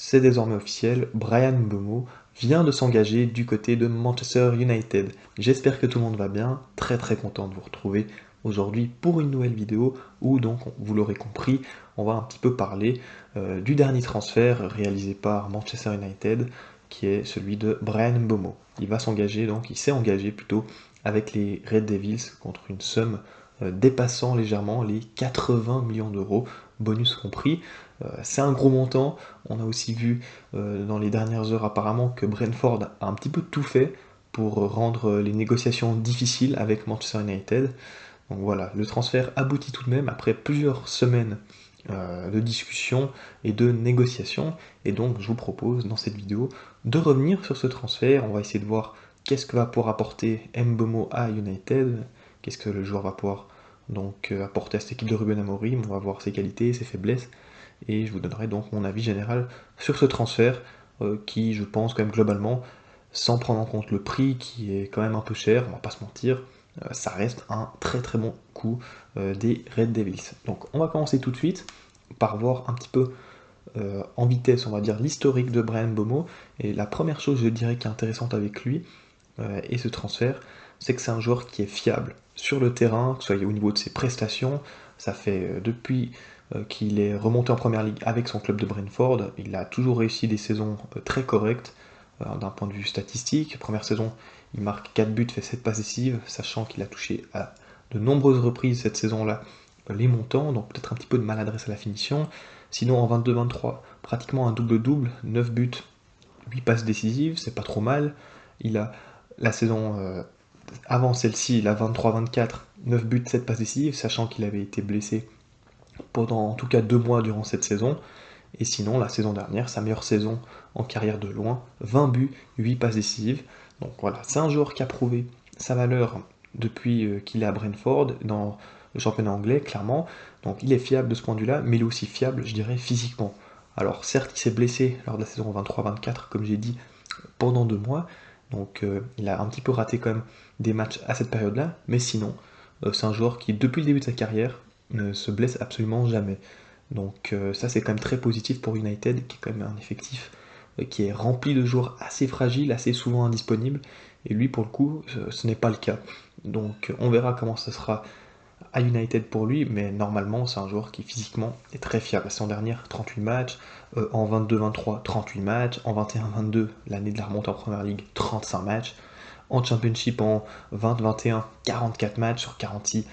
c'est désormais officiel, Bryan Mbeumo vient de s'engager du côté de Manchester United. J'espère que tout le monde va bien, très content de vous retrouver aujourd'hui pour une nouvelle vidéo où donc, vous l'aurez compris, on va un petit peu parler du dernier transfert réalisé par Manchester United, qui est celui de Bryan Mbeumo. Il s'est engagé plutôt avec les Red Devils contre une somme dépassant légèrement les 80 millions d'euros, bonus compris. C'est un gros montant. On a aussi vu dans les dernières heures apparemment que Brentford a un petit peu tout fait pour rendre les négociations difficiles avec Manchester United. Donc voilà, le transfert aboutit tout de même après plusieurs semaines de discussion et de négociations. Et donc je vous propose dans cette vidéo de revenir sur ce transfert. On va essayer de voir qu'est-ce que va pouvoir apporter Mbeumo à United, qu'est-ce que le joueur va pouvoir donc apporter à cette équipe de Ruben Amorim. On va voir ses qualités, ses faiblesses, et je vous donnerai donc mon avis général sur ce transfert qui, je pense, quand même globalement, sans prendre en compte le prix qui est quand même un peu cher, on va pas se mentir, ça reste un très bon coup des Red Devils. Donc on va commencer tout de suite par voir un petit peu en vitesse, on va dire, l'historique de Bryan Mbeumo. Et la première chose, je dirais, qui est intéressante avec lui et ce transfert, c'est que c'est un joueur qui est fiable sur le terrain, que ce soit au niveau de ses prestations. Ça fait depuis qu'il est remonté en première ligue avec son club de Brentford, il a toujours réussi des saisons très correctes d'un point de vue statistique. Première saison, il marque 4 buts, fait 7 passes décisives, sachant qu'il a touché à de nombreuses reprises cette saison-là les montants, donc peut-être un petit peu de maladresse à la finition. Sinon en 22-23, pratiquement un double-double, 9 buts, 8 passes décisives, c'est pas trop mal. Il a la saison avant celle-ci, il a 23-24, 9 buts, 7 passes décisives, sachant qu'il avait été blessé pendant en tout cas 2 mois durant cette saison. Et sinon, la saison dernière, sa meilleure saison en carrière de loin, 20 buts, 8 passes décisives. Donc voilà, c'est un joueur qui a prouvé sa valeur depuis qu'il est à Brentford, dans le championnat anglais, clairement. Donc il est fiable de ce point de vue-là, mais il est aussi fiable, je dirais, physiquement. Alors certes, il s'est blessé lors de la saison 23-24, comme j'ai dit, pendant 2 mois. Donc il a un petit peu raté quand même des matchs à cette période-là, mais sinon, c'est un joueur qui, depuis le début de sa carrière, ne se blesse absolument jamais. Donc ça c'est quand même très positif pour United, qui est quand même un effectif qui est rempli de joueurs assez fragiles, assez souvent indisponibles, et lui pour le coup ce n'est pas le cas. Donc on verra comment ça sera à United pour lui, mais normalement c'est un joueur qui physiquement est très fiable. La saison dernière, 38 matchs, en 22-23, 38 matchs, en 21-22, l'année de la remontée en Première Ligue, 35 matchs, en Championship en 20-21, 44 matchs sur 46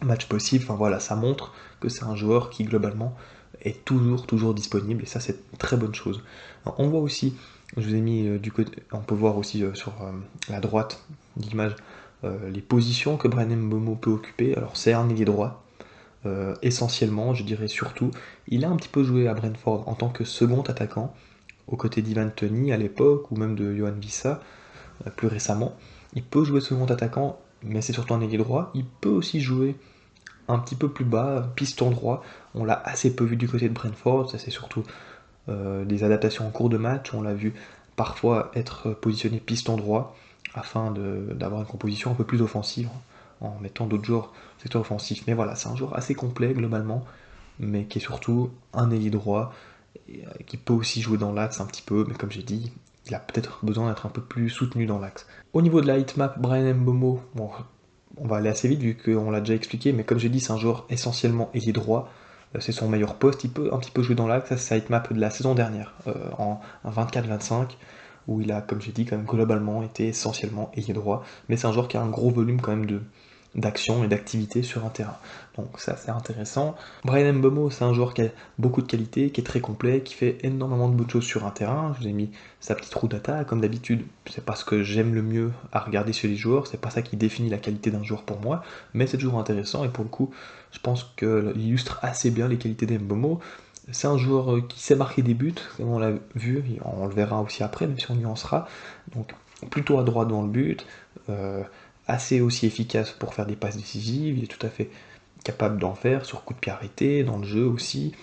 matchs possibles. Enfin voilà, ça montre que c'est un joueur qui globalement est toujours disponible, et ça c'est une très bonne chose. Alors, on voit aussi, je vous ai mis du côté, on peut voir aussi sur la droite d'image les positions que Bryan Mbeumo peut occuper. Alors c'est un ailier droit, essentiellement, je dirais surtout. Il a un petit peu joué à Brentford en tant que second attaquant, aux côtés d'Ivan Toney à l'époque, ou même de Yohan Wissa plus récemment. Il peut jouer second attaquant, mais c'est surtout un ailier droit. Il peut aussi jouer un petit peu plus bas, piston droit. On l'a assez peu vu du côté de Brentford, ça c'est surtout des adaptations en cours de match. On l'a vu parfois être positionné piston droit, afin d'avoir une composition un peu plus offensive, en mettant d'autres joueurs au secteur offensif. Mais voilà, c'est un joueur assez complet globalement, mais qui est surtout un ailier droit, et qui peut aussi jouer dans l'axe un petit peu, mais comme j'ai dit, il a peut-être besoin d'être un peu plus soutenu dans l'axe. Au niveau de la hitmap, Bryan Mbeumo, bon, on va aller assez vite vu qu'on l'a déjà expliqué, mais comme j'ai dit, c'est un joueur essentiellement ailier droit, c'est son meilleur poste, il peut un petit peu jouer dans l'axe. Ça c'est sa hitmap de la saison dernière, en 24-25, où il a, comme j'ai dit, quand même globalement été essentiellement ailier droit, mais c'est un joueur qui a un gros volume quand même d'action et d'activité sur un terrain. Donc ça c'est intéressant. Bryan Mbeumo, c'est un joueur qui a beaucoup de qualité, qui est très complet, qui fait énormément de bonnes choses sur un terrain. Je vous ai mis sa petite roue d'attaque, comme d'habitude, c'est pas ce que j'aime le mieux à regarder chez les joueurs, c'est pas ça qui définit la qualité d'un joueur pour moi, mais c'est toujours intéressant, et pour le coup, je pense qu'il illustre assez bien les qualités d'Mbeumo. C'est un joueur qui sait marquer des buts, comme on l'a vu, on le verra aussi après, même si on nuancera. Donc plutôt à droite dans le but, assez aussi efficace pour faire des passes décisives, il est tout à fait capable d'en faire sur coup de pied arrêté, dans le jeu aussi,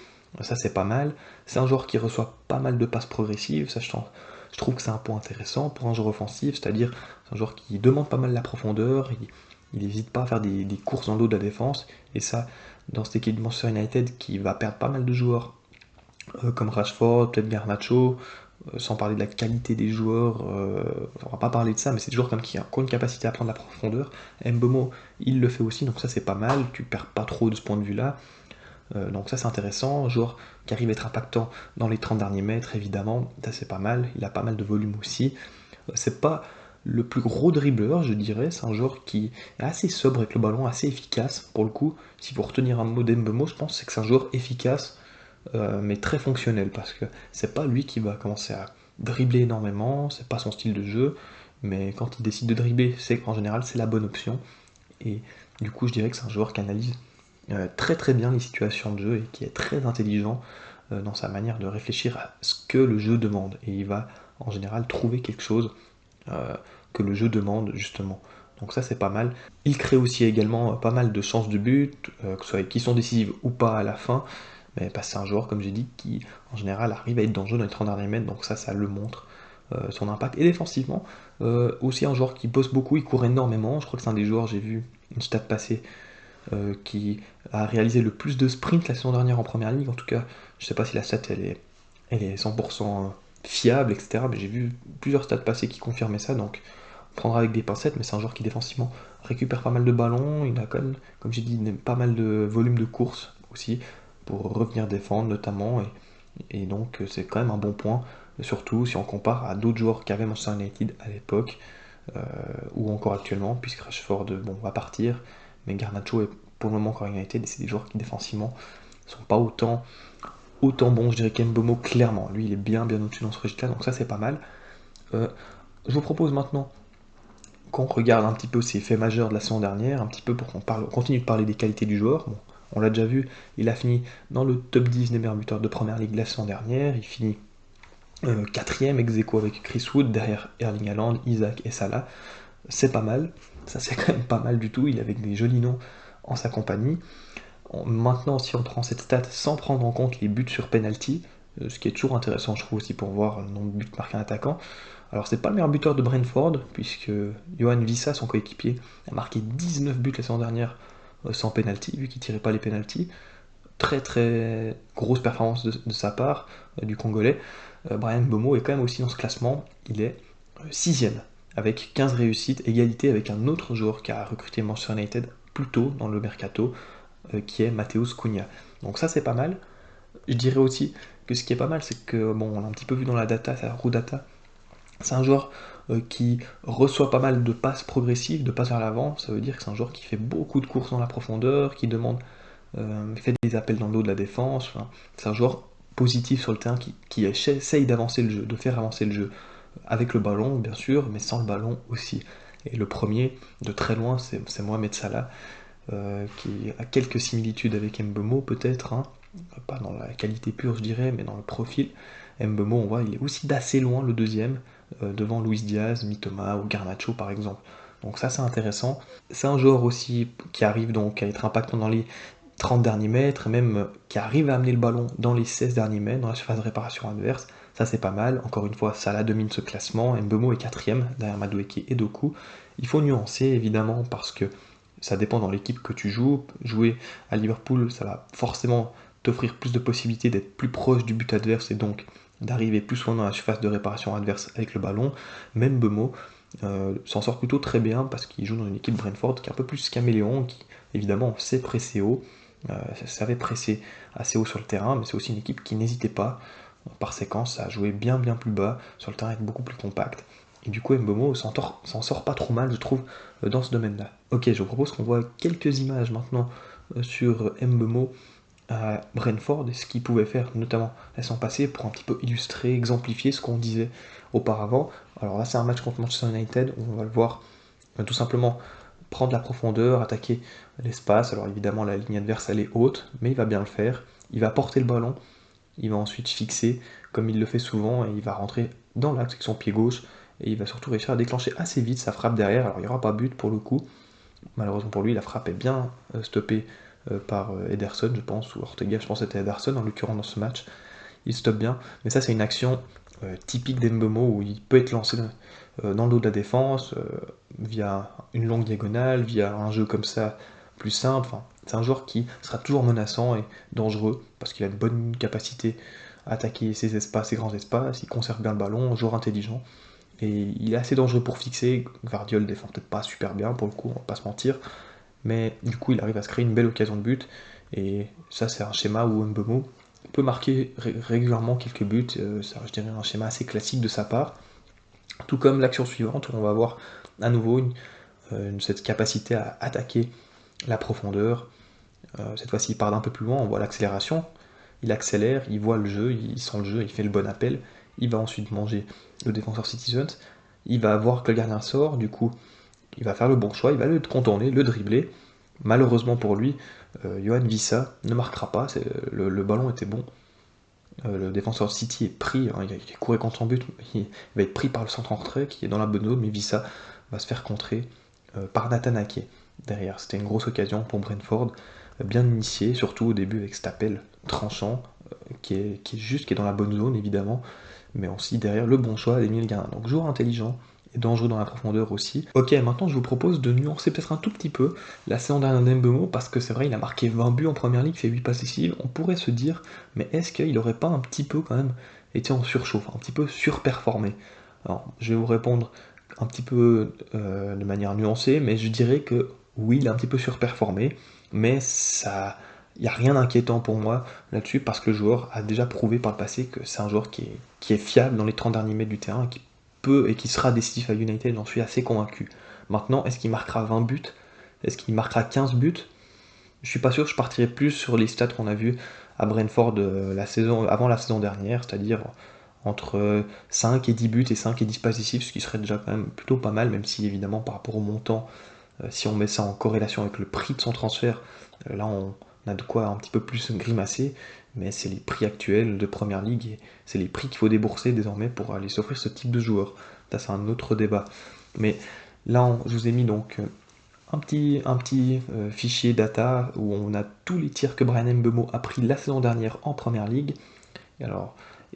ça c'est pas mal. C'est un joueur qui reçoit pas mal de passes progressives, ça je trouve que c'est un point intéressant pour un joueur offensif, c'est-à-dire c'est un joueur qui demande pas mal la profondeur, il n'hésite pas à faire des courses dans le dos de la défense, et ça, dans cette équipe de Manchester United qui va perdre pas mal de joueurs comme Rashford, peut-être Garnacho, sans parler de la qualité des joueurs, on va pas parler de ça, mais c'est des joueurs comme qui ont une capacité à prendre la profondeur. Mbeumo, il le fait aussi, donc ça c'est pas mal, tu perds pas trop de ce point de vue-là. Donc ça c'est intéressant, un joueur qui arrive à être impactant dans les 30 derniers mètres, évidemment, ça c'est pas mal, il a pas mal de volume aussi. C'est pas le plus gros dribbleur, je dirais, c'est un joueur qui est assez sobre avec le ballon, assez efficace, pour le coup. Si vous retenir un mot d'Mbeumo, je pense c'est que c'est un joueur efficace, mais très fonctionnel, parce que c'est pas lui qui va commencer à dribbler énormément, c'est pas son style de jeu, mais quand il décide de dribbler, c'est qu'en général c'est la bonne option, et du coup je dirais que c'est un joueur qui analyse très très bien les situations de jeu et qui est très intelligent dans sa manière de réfléchir à ce que le jeu demande, et il va en général trouver quelque chose euh, que le jeu demande justement. Donc ça c'est pas mal. Il crée aussi également pas mal de chances de but, que ce soit qui sont décisives ou pas à la fin, mais c'est un joueur, comme j'ai dit, qui en général arrive à être dangereux dans les 30 derniers mètres, donc ça le montre, son impact. Et défensivement, aussi un joueur qui bosse beaucoup, il court énormément, je crois que c'est un des joueurs, j'ai vu une stat passée, qui a réalisé le plus de sprints la saison dernière en première ligue, en tout cas, je sais pas si la stat elle est 100% fiable, etc., mais j'ai vu plusieurs stats passées qui confirmaient ça, donc on prendra avec des pincettes, mais c'est un joueur qui défensivement récupère pas mal de ballons, il a quand même, comme j'ai dit, pas mal de volume de course aussi, pour revenir défendre notamment, et donc c'est quand même un bon point, surtout si on compare à d'autres joueurs qu'avait Manchester United à l'époque, euh, ou encore actuellement, puisque Rashford va partir, mais Garnacho est pour le moment encore United, et c'est des joueurs qui défensivement sont pas autant bons, je dirais qu'Mbeumo clairement, lui il est bien au-dessus dans ce registre-là, donc ça c'est pas mal. Euh, je vous propose maintenant qu'on regarde un petit peu ses faits majeurs de la saison dernière, un petit peu pour on continue de parler des qualités du joueur. Bon, on l'a déjà vu, il a fini dans le top 10 des meilleurs buteurs de première ligue la saison dernière, il finit 4ème ex aequo avec Chris Wood, derrière Erling Haaland, Isaac et Salah. C'est pas mal, ça c'est quand même pas mal du tout, il est avec des jolis noms en sa compagnie. Maintenant aussi on prend cette stat sans prendre en compte les buts sur penalty, ce qui est toujours intéressant je trouve aussi pour voir le nombre de buts marqués à un attaquant. Alors c'est pas le meilleur buteur de Brentford, puisque Johan Wissa, son coéquipier, a marqué 19 buts la saison dernière sans penalty, vu qu'il tirait pas les penalties. Très très grosse performance de sa part, du Congolais. Bryan Mbeumo est quand même aussi dans ce classement, il est 6ème, avec 15 réussites, égalité avec un autre joueur qui a recruté Manchester United plus tôt dans le mercato, qui est Matheus Cunha. Donc ça c'est pas mal. Je dirais aussi que ce qui est pas mal, c'est que, bon, on l'a un petit peu vu dans la data, la roue data, c'est un joueur qui reçoit pas mal de passes progressives, de passes vers l'avant. Ça veut dire que c'est un joueur qui fait beaucoup de courses dans la profondeur, qui demande, fait des appels dans le dos de la défense. Enfin, c'est un joueur positif sur le terrain qui essaye d'avancer le jeu, de faire avancer le jeu. Avec le ballon, bien sûr, mais sans le ballon aussi. Et le premier, de très loin, c'est Mohamed Salah, qui a quelques similitudes avec Mbeumo peut-être, hein. Pas dans la qualité pure je dirais, mais dans le profil. Mbeumo, on voit, il est aussi d'assez loin le deuxième, devant Luis Diaz, Mitoma ou Garnacho par exemple. Donc ça c'est intéressant. C'est un joueur aussi qui arrive donc à être impactant dans les 30 derniers mètres, même qui arrive à amener le ballon dans les 16 derniers mètres, dans la surface de réparation adverse. Ça c'est pas mal. Encore une fois, Salah domine ce classement. Mbeumo est 4ème derrière Madueke et Doku. Il faut nuancer évidemment parce que ça dépend dans l'équipe que tu joues. Jouer à Liverpool, ça va forcément t'offrir plus de possibilités d'être plus proche du but adverse et donc d'arriver plus souvent dans la surface de réparation adverse avec le ballon. Même Bemo s'en sort plutôt très bien parce qu'il joue dans une équipe Brentford qui est un peu plus caméléon, qui évidemment sait presser haut, savait presser assez haut sur le terrain, mais c'est aussi une équipe qui n'hésitait pas par séquence à jouer bien plus bas sur le terrain, être beaucoup plus compact. Et du coup, Mbeumo s'en sort pas trop mal, je trouve, dans ce domaine-là. Ok, je vous propose qu'on voit quelques images maintenant sur Mbeumo à Brentford et ce qu'il pouvait faire, notamment la saison passée, pour un petit peu illustrer, exemplifier ce qu'on disait auparavant. Alors là, c'est un match contre Manchester United où on va le voir tout simplement prendre la profondeur, attaquer l'espace. Alors évidemment, la ligne adverse elle est haute, mais il va bien le faire. Il va porter le ballon, il va ensuite fixer comme il le fait souvent et il va rentrer dans l'axe avec son pied gauche et il va surtout réussir à déclencher assez vite sa frappe derrière. Alors il n'y aura pas but pour le coup, malheureusement pour lui, la frappe est bien stoppée par Ederson, je pense, ou Ortega, je pense que c'était Ederson en l'occurrence dans ce match. Il stoppe bien, mais ça c'est une action typique d'Embeumo où il peut être lancé dans le dos de la défense via une longue diagonale, via un jeu comme ça plus simple. Enfin, c'est un joueur qui sera toujours menaçant et dangereux parce qu'il a une bonne capacité attaquer ses espaces, ses grands espaces, il conserve bien le ballon, joueur intelligent, et il est assez dangereux pour fixer. Gvardiol défend peut-être pas super bien pour le coup, on va pas se mentir, mais du coup il arrive à se créer une belle occasion de but, et ça c'est un schéma où Mbeumo peut marquer régulièrement quelques buts, ça je dirais un schéma assez classique de sa part, tout comme l'action suivante où on va voir à nouveau cette capacité à attaquer la profondeur. Cette fois-ci il part d'un peu plus loin, on voit l'accélération, il accélère, il voit le jeu, il sent le jeu, il fait le bon appel, il va ensuite manger le défenseur Citizens, il va voir que le gardien sort, du coup il va faire le bon choix, il va le contourner, le dribbler. Malheureusement pour lui, Johan Wissa ne marquera pas, le ballon était bon. Le défenseur City est pris, hein, il courait contre son but, il va être pris par le centre en retrait qui est dans la bonne zone, mais Wissa va se faire contrer par Nathan Ake derrière. C'était une grosse occasion pour Brentford, bien initié, surtout au début avec cet appel tranchant, qui est dans la bonne zone évidemment, mais aussi derrière le bon choix d'Emile Guerin. Donc joueur intelligent et dangereux dans la profondeur aussi. Ok, maintenant je vous propose de nuancer peut-être un tout petit peu la saison dernière d'Mbeumo, parce que c'est vrai, il a marqué 20 buts en première ligue, fait 8 passes décisives. On pourrait se dire, mais est-ce qu'il aurait pas un petit peu quand même été en surchauffe, un petit peu surperformé? Alors, je vais vous répondre un petit peu de manière nuancée, mais je dirais que oui, il a un petit peu surperformé, mais ça, il n'y a rien d'inquiétant pour moi là-dessus, parce que le joueur a déjà prouvé par le passé que c'est un joueur qui est fiable dans les 30 derniers mètres du terrain, qui peut et qui sera décisif à United, j'en suis assez convaincu. Maintenant, est-ce qu'il marquera 20 buts? Est-ce qu'il marquera 15 buts? Je suis pas sûr, je partirai plus sur les stats qu'on a vus à Brentford avant la saison dernière, c'est-à-dire entre 5 et 10 buts et 5 et 10 passes décisives, ce qui serait déjà quand même plutôt pas mal, même si évidemment par rapport au montant, si on met ça en corrélation avec le prix de son transfert, là on a de quoi un petit peu plus grimacer, mais c'est les prix actuels de Première Ligue et c'est les prix qu'il faut débourser désormais pour aller s'offrir ce type de joueur. Ça c'est un autre débat. Mais là je vous ai mis donc un petit fichier data où on a tous les tirs que Bryan Mbeumo a pris la saison dernière en Première Ligue.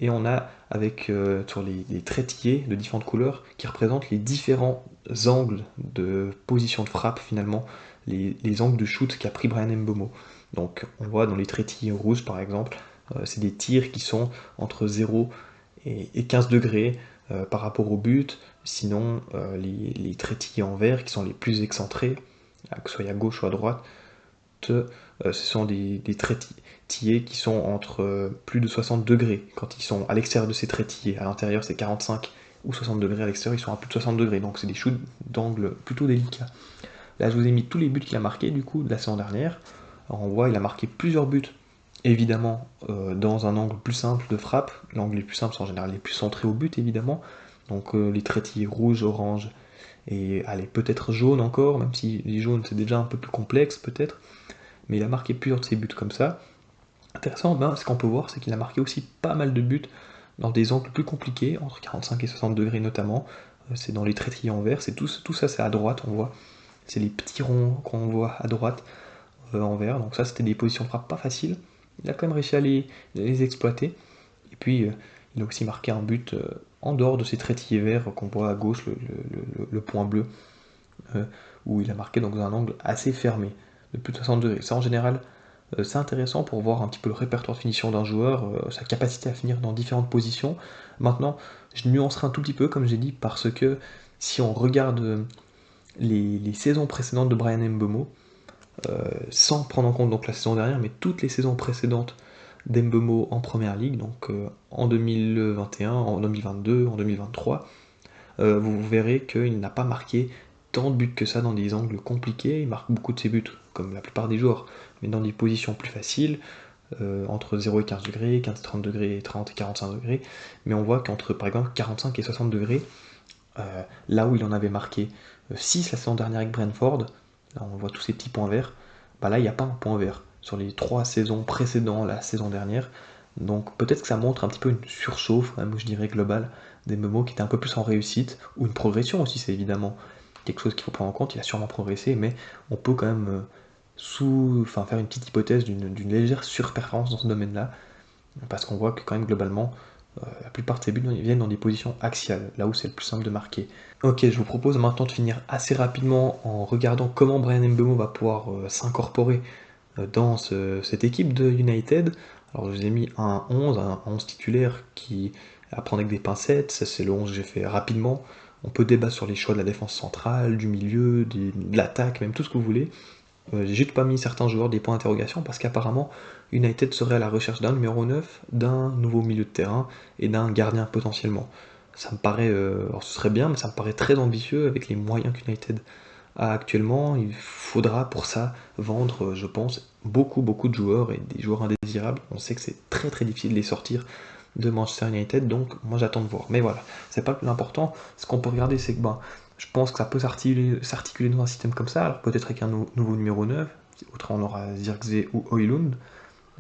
Et on a avec sur les traitillés de différentes couleurs qui représentent les différents angles de position de frappe finalement, les angles de shoot qu'a pris Bryan Mbeumo. Donc on voit dans les traitillés rouges par exemple, c'est des tirs qui sont entre 0 et 15 degrés par rapport au but. Sinon les traitillés en vert qui sont les plus excentrés, que ce soit à gauche ou à droite, ce sont des traitillés qui sont entre plus de 60 degrés quand ils sont à l'extérieur de ces traitillés. À l'intérieur, c'est 45 ou 60 degrés, à l'extérieur, ils sont à plus de 60 degrés. Donc, c'est des shoots d'angle plutôt délicats. Là, je vous ai mis tous les buts qu'il a marqués du coup de la saison dernière. Alors, on voit, il a marqué plusieurs buts, évidemment, dans un angle plus simple de frappe. L'angle les plus simples sont en général les plus centrés au but, évidemment. Donc, les traitillés rouge, orange et allez, peut-être jaune encore, même si les jaunes c'est déjà un peu plus complexe, peut-être. Mais il a marqué plusieurs de ses buts comme ça. Intéressant, ce qu'on peut voir, c'est qu'il a marqué aussi pas mal de buts dans des angles plus compliqués, entre 45 et 60 degrés notamment. C'est dans les traits en vert, tout ça c'est à droite, on voit. C'est les petits ronds qu'on voit à droite en vert. Donc ça c'était des positions de frappe pas faciles. Il a quand même réussi à les exploiter. Et puis il a aussi marqué un but en dehors de ces traitillés verts qu'on voit à gauche, le point bleu, où il a marqué dans un angle assez fermé, de plus de 60 degrés. Ça en général, c'est intéressant pour voir un petit peu le répertoire de finition d'un joueur, sa capacité à finir dans différentes positions. Maintenant, je nuancerai un tout petit peu, comme j'ai dit, parce que si on regarde les saisons précédentes de Bryan Mbeumo, sans prendre en compte donc la saison dernière, mais toutes les saisons précédentes d'Mbeumo en Première Ligue, donc en 2021, en 2022, en 2023, vous verrez qu'il n'a pas marqué tant de buts que ça dans des angles compliqués. Il marque beaucoup de ses buts, comme la plupart des joueurs, mais dans des positions plus faciles, entre 0 et 15 degrés, 15 et 30 degrés, 30 et 45 degrés. Mais on voit qu'entre, par exemple, 45 et 60 degrés, là où il en avait marqué 6 la saison dernière avec Brentford, là on voit tous ces petits points verts, là il n'y a pas un point vert sur les 3 saisons précédentes la saison dernière. Donc peut-être que ça montre un petit peu une surchauffe, même, je dirais, globale des Mbeumo qui était un peu plus en réussite, ou une progression aussi, c'est évidemment quelque chose qu'il faut prendre en compte, il a sûrement progressé, mais on peut quand même faire une petite hypothèse d'une légère surperformance dans ce domaine-là, parce qu'on voit que quand même globalement, la plupart de ses buts viennent dans des positions axiales, là où c'est le plus simple de marquer. Ok, je vous propose maintenant de finir assez rapidement en regardant comment Bryan Mbeumo va pouvoir s'incorporer dans cette équipe de United. Alors je vous ai mis un 11 titulaire qui à prendre avec des pincettes, ça c'est le 11 que j'ai fait rapidement. On peut débattre sur les choix de la défense centrale, du milieu, de l'attaque, même tout ce que vous voulez. J'ai juste pas mis certains joueurs des points d'interrogation parce qu'apparemment United serait à la recherche d'un numéro 9, d'un nouveau milieu de terrain et d'un gardien potentiellement. Ça me paraît, alors ce serait bien, mais ça me paraît très ambitieux avec les moyens qu'United a actuellement. Il faudra pour ça vendre, je pense, beaucoup de joueurs et des joueurs indésirables. On sait que c'est très difficile de les sortir de Manchester United, donc moi j'attends de voir. Mais voilà, c'est pas l'important. Ce qu'on peut regarder, c'est que je pense que ça peut s'articuler dans un système comme ça, alors peut-être avec un nouveau numéro 9, autrement on aura Zirkzee ou Højlund,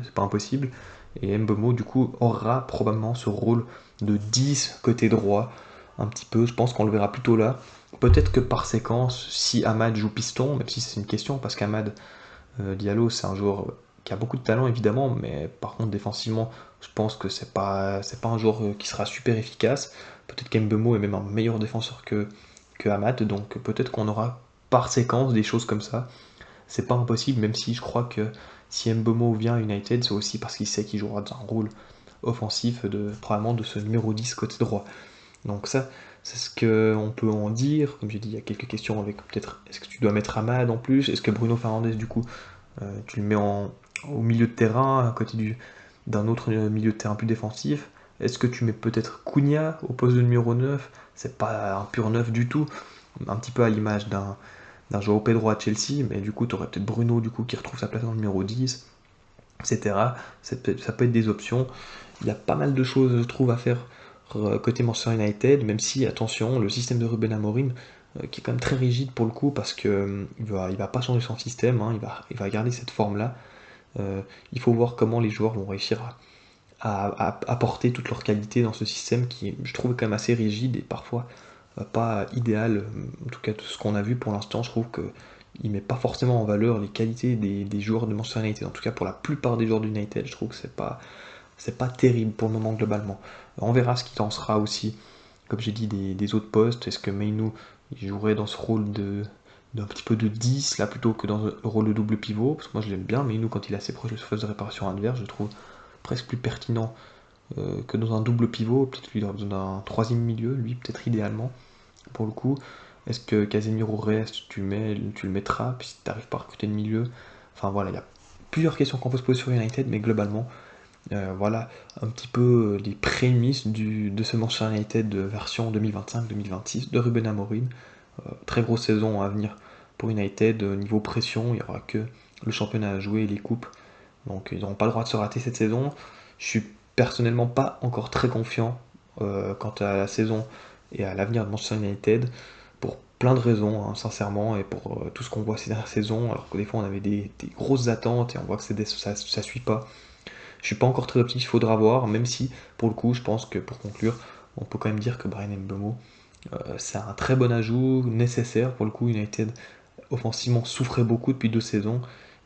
c'est pas impossible, et Mbeumo du coup aura probablement ce rôle de 10 côté droit, un petit peu, je pense qu'on le verra plutôt là. Peut-être que par séquence, si Amad joue piston, même si c'est une question, parce qu'Amad Diallo c'est un joueur qui a beaucoup de talent évidemment, mais par contre défensivement, je pense que c'est pas un joueur qui sera super efficace. Peut-être qu'Mbeumo est même un meilleur défenseur que Amad, donc peut-être qu'on aura par séquence des choses comme ça. C'est pas impossible, même si je crois que si Mbeumo vient à United, c'est aussi parce qu'il sait qu'il jouera dans un rôle offensif probablement de ce numéro 10 côté droit. Donc ça, c'est ce qu'on peut en dire. Comme j'ai dit, il y a quelques questions avec peut-être est-ce que tu dois mettre Amad en plus, est-ce que Bruno Fernandes du coup tu le mets au milieu de terrain à côté d'un autre milieu de terrain plus défensif. Est-ce que tu mets peut-être Cunha au poste de numéro 9? C'est pas un pur 9 du tout, un petit peu à l'image d'un Joao Pedro à Chelsea, mais du coup tu aurais peut-être Bruno du coup qui retrouve sa place dans le numéro 10, etc. Ça peut être des options. Il y a pas mal de choses, je trouve, à faire côté Manchester United, même si, attention, le système de Ruben Amorim, qui est quand même très rigide pour le coup, parce que il va pas changer son système, hein, il va garder cette forme-là. Il faut voir comment les joueurs vont réussir à apporter toute leur qualité dans ce système qui, je trouve, quand même assez rigide et parfois pas idéal. En tout cas, tout ce qu'on a vu pour l'instant, je trouve que il met pas forcément en valeur les qualités des joueurs de Manchester United. En tout cas, pour la plupart des joueurs d'United, je trouve que c'est pas terrible pour le moment globalement. On verra ce qu'il en sera aussi, comme j'ai dit, des autres postes. Est-ce que Mainu il jouerait dans ce rôle d'un petit peu de 10 là plutôt que dans le rôle de double pivot? Parce que moi je l'aime bien, Mainu quand il est assez proche de la surface de réparation adverse, je trouve presque plus pertinent que dans un double pivot. Peut-être lui il aurait besoin d'un troisième milieu, lui peut-être idéalement pour le coup. Est-ce que Casemiro reste, tu le mettras, puis si tu n'arrives pas à recruter de milieu. Enfin voilà, il y a plusieurs questions qu'on peut se poser sur United, mais globalement, voilà un petit peu les prémices de ce Manchester United version 2025-2026 de Ruben Amorim. Très grosse saison à venir pour United. Niveau pression, il n'y aura que le championnat à jouer et les coupes. Donc ils n'auront pas le droit de se rater cette saison. Je suis personnellement pas encore très confiant quant à la saison et à l'avenir de Manchester United pour plein de raisons, hein, sincèrement, et pour tout ce qu'on voit ces dernières saisons, alors que des fois on avait des grosses attentes et on voit que ça suit pas. Je suis pas encore très optimiste, il faudra voir, même si pour le coup je pense que pour conclure, on peut quand même dire que Brian Mbeumo c'est un très bon ajout, nécessaire pour le coup. United offensivement souffrait beaucoup depuis 2 saisons,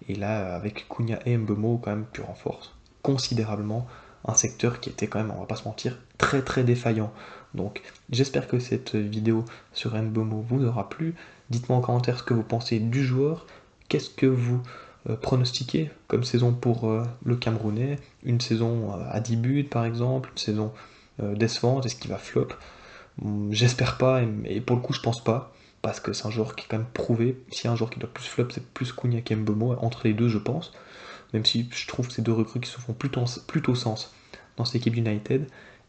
et là avec Cunha et Mbeumo quand même tu renforces considérablement un secteur qui était quand même, on va pas se mentir, très défaillant. Donc j'espère que cette vidéo sur Mbeumo vous aura plu. Dites-moi en commentaire ce que vous pensez du joueur, qu'est-ce que vous pronostiquez comme saison pour le Camerounais, une saison à 10 buts par exemple, une saison décevante, est-ce qu'il va flop? J'espère pas, et pour le coup je pense pas, parce que c'est un joueur qui est quand même prouvé. S'il y a un joueur qui doit plus flop, c'est plus Cunha qu'Mbeumo, entre les deux je pense, même si je trouve que ces deux recrues qui se font plutôt sens dans cette équipe United.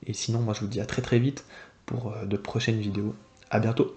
Et sinon moi je vous dis à très vite pour de prochaines vidéos. À bientôt.